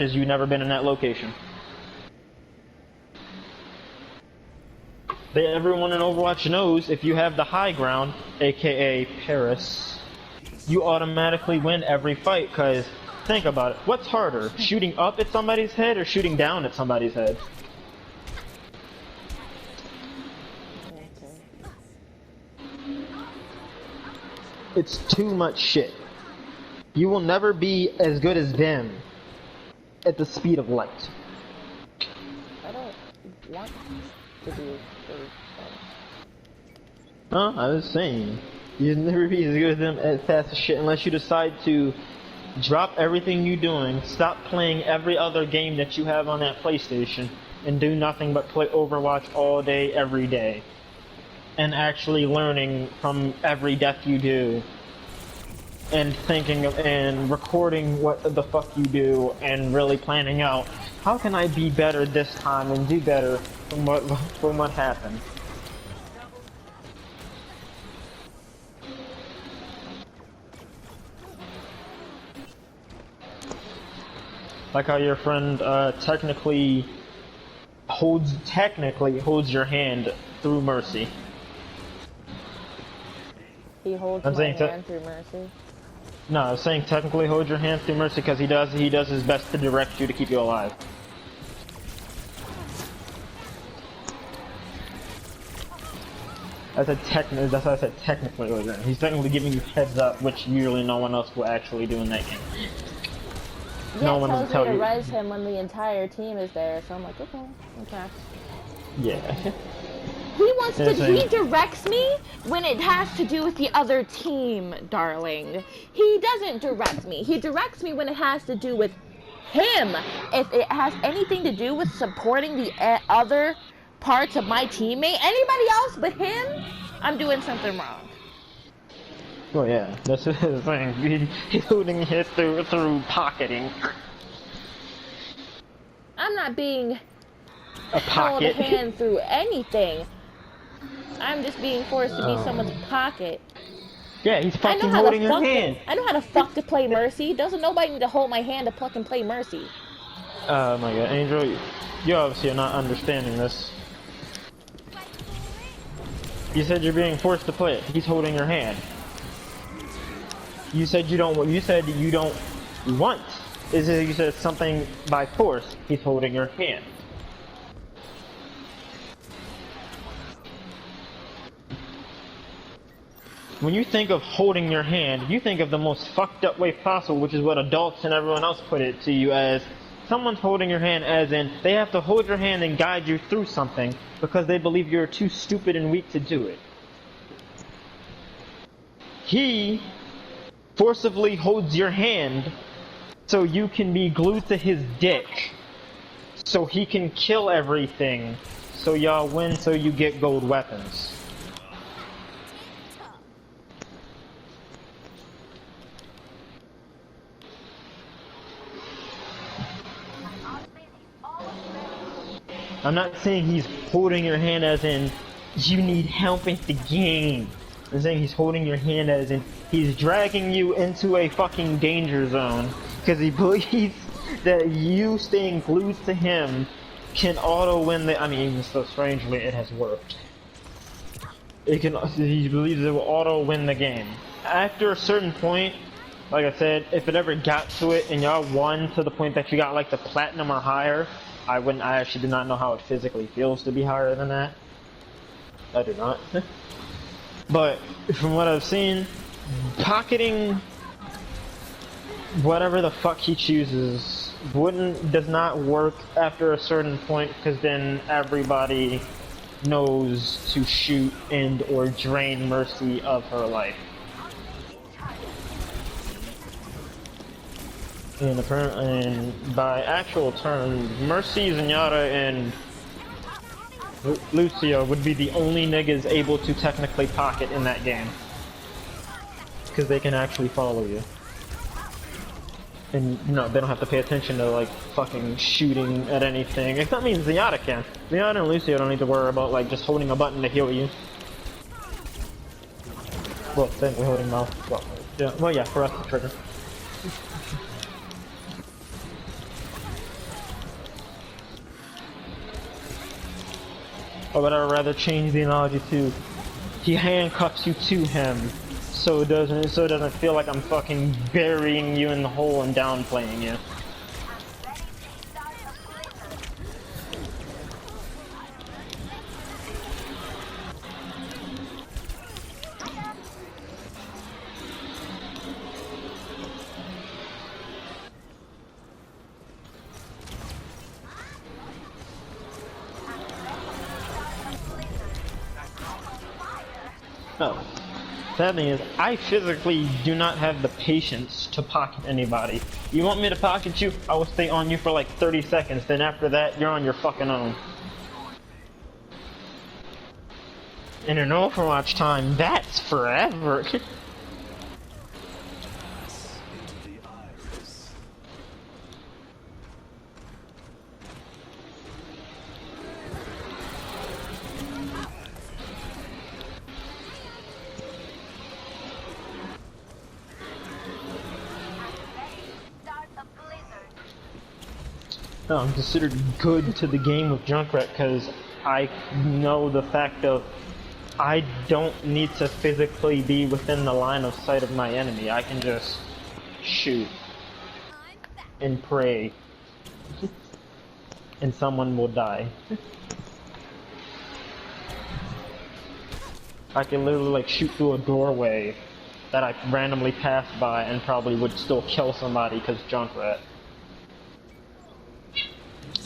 Because you've never been in that location. Everyone in Overwatch knows if you have the high ground, aka Paris, you automatically win every fight, because think about it. What's harder, shooting up at somebody's head or shooting down at somebody's head? It's too much shit. You will never be as good as them at the speed of light. I don't want to do Huh? I was saying, you'll never be as good as them as fast as shit unless you decide to drop everything you're doing, stop playing every other game that you have on that PlayStation, and do nothing but play Overwatch all day, every day. And actually learning from every death you do. And thinking of, and recording what the fuck you do, and really planning out, how can I be better this time and do better from what happened? Like how your friend technically holds your hand through Mercy. He holds my hand through Mercy? No, I was saying technically hold your hand through Mercy because he does his best to direct you to keep you alive. That's why I said technically hold your hand. He's technically giving you heads up, which usually no one else will actually do in that game. Yeah, no one will tell you to res him when the entire team is there, so I'm like, okay. Yeah. He directs me when it has to do with the other team, darling. He doesn't direct me. He directs me when it has to do with him. If it has anything to do with supporting the other parts of my teammate, anybody else but him, I'm doing something wrong. Oh yeah, that's the thing. He's holding his through pocketing. I'm not being held hand through anything. I'm just being forced to be someone's pocket. Yeah, he's fucking holding your hand. I know how to fuck to play Mercy. Doesn't nobody need to hold my hand to fucking play Mercy. Oh my god, Angel, you obviously are not understanding this. You said you're being forced to play it. He's holding your hand. You said you don't want. You said you don't want. You said something by force. He's holding your hand. When you think of holding your hand, you think of the most fucked up way possible, which is what adults and everyone else put it to you as. Someone's holding your hand as in, they have to hold your hand and guide you through something because they believe you're too stupid and weak to do it. He forcibly holds your hand so you can be glued to his dick. So he can kill everything. So y'all win so you get gold weapons. I'm not saying he's holding your hand as in, you need help in the game. I'm saying he's holding your hand as in, he's dragging you into a fucking danger zone. Because he believes that you staying glued to him can auto-win the, I mean, even so strangely, it has worked. He believes it will auto-win the game. After a certain point, like I said, if it ever got to it and y'all won to the point that you got like the platinum or higher, I actually do not know how it physically feels to be higher than that. I do not. But from what I've seen, pocketing whatever the fuck he chooses does not work after a certain point, because then everybody knows to shoot and or drain Mercy of her life. And by actual terms, Mercy, Zenyatta, and Lucio would be the only niggas able to technically pocket in that game. Because they can actually follow you. And, you know, they don't have to pay attention to, like, fucking shooting at anything. If that means Zenyatta can. Zenyatta and Lucio don't need to worry about, like, just holding a button to heal you. Well, technically holding mouse. Well, yeah, for us, the trigger. Or would I rather change the analogy to he handcuffs you to him so it doesn't feel like I'm fucking burying you in the hole and downplaying you. No. Sad thing is, I physically do not have the patience to pocket anybody. You want me to pocket you? I will stay on you for like 30 seconds, then after that, you're on your fucking own. And in Overwatch time, that's forever. No, I'm considered good to the game of Junkrat because I know the fact of I don't need to physically be within the line of sight of my enemy. I can just shoot and pray and someone will die. I can literally like shoot through a doorway that I randomly passed by and probably would still kill somebody because Junkrat.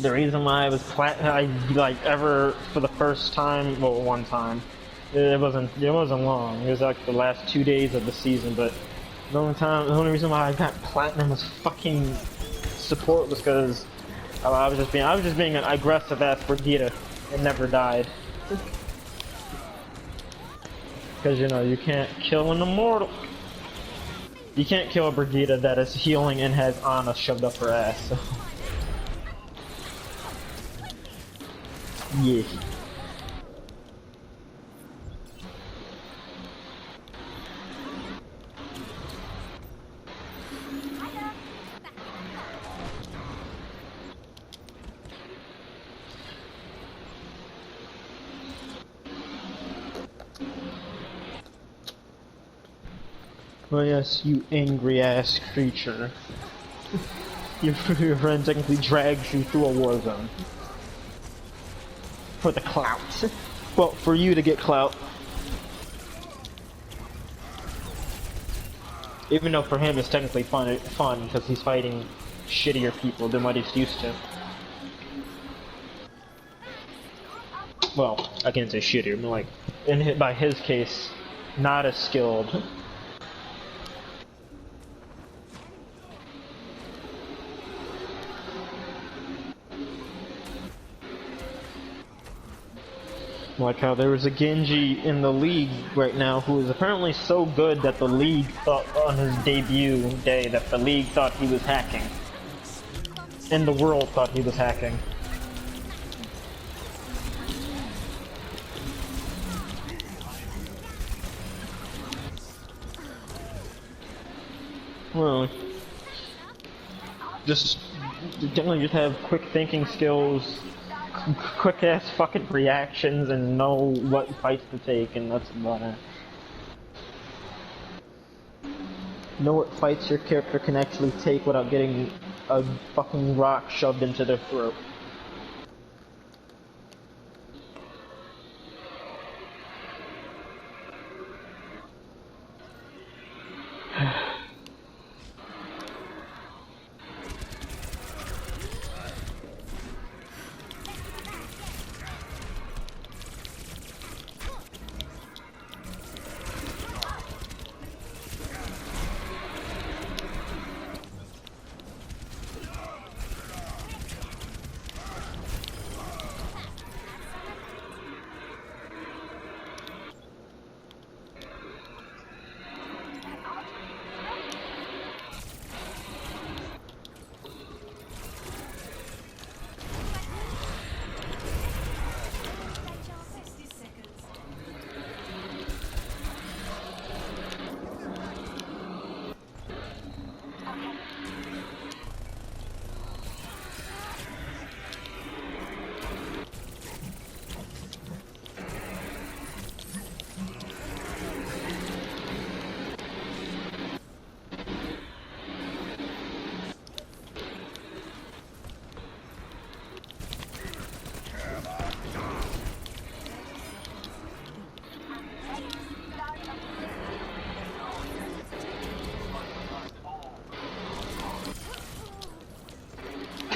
The reason why I was ever for the first time, well, one time, it wasn't long. It was like the last 2 days of the season, but the only reason why I got platinum was fucking support was because I was just being an aggressive ass Brigitte and never died. Because you know you can't kill an immortal. You can't kill a Brigitte that is healing and has Ana shoved up her ass. So. Yeah. Oh yes, you angry ass creature. Your friend technically drags you through a war zone. For the clout. Well, for you to get clout. Even though for him it's technically fun because he's fighting shittier people than what he's used to. Well, I can't say shittier, but like, by his case, not as skilled. Like how there was a Genji in the league right now who is apparently so good that the league thought on his debut day that the league thought he was hacking. And the world thought he was hacking. Well, generally just have quick thinking skills, quick ass fucking reactions, and know what fights to take, and that's about it. Know what fights your character can actually take without getting a fucking rock shoved into their throat.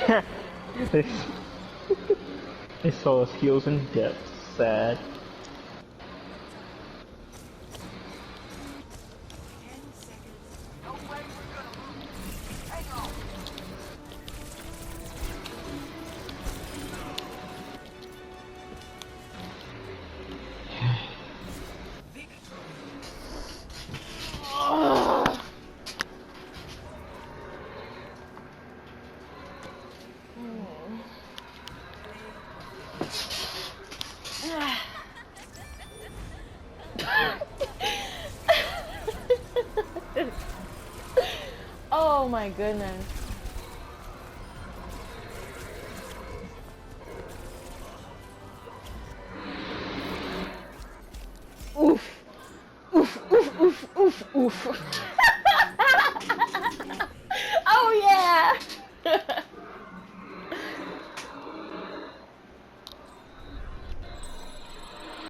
they, they saw his heels in depth. Sad. Oh my goodness. Oof. Oof, oof, oof, oof, oof.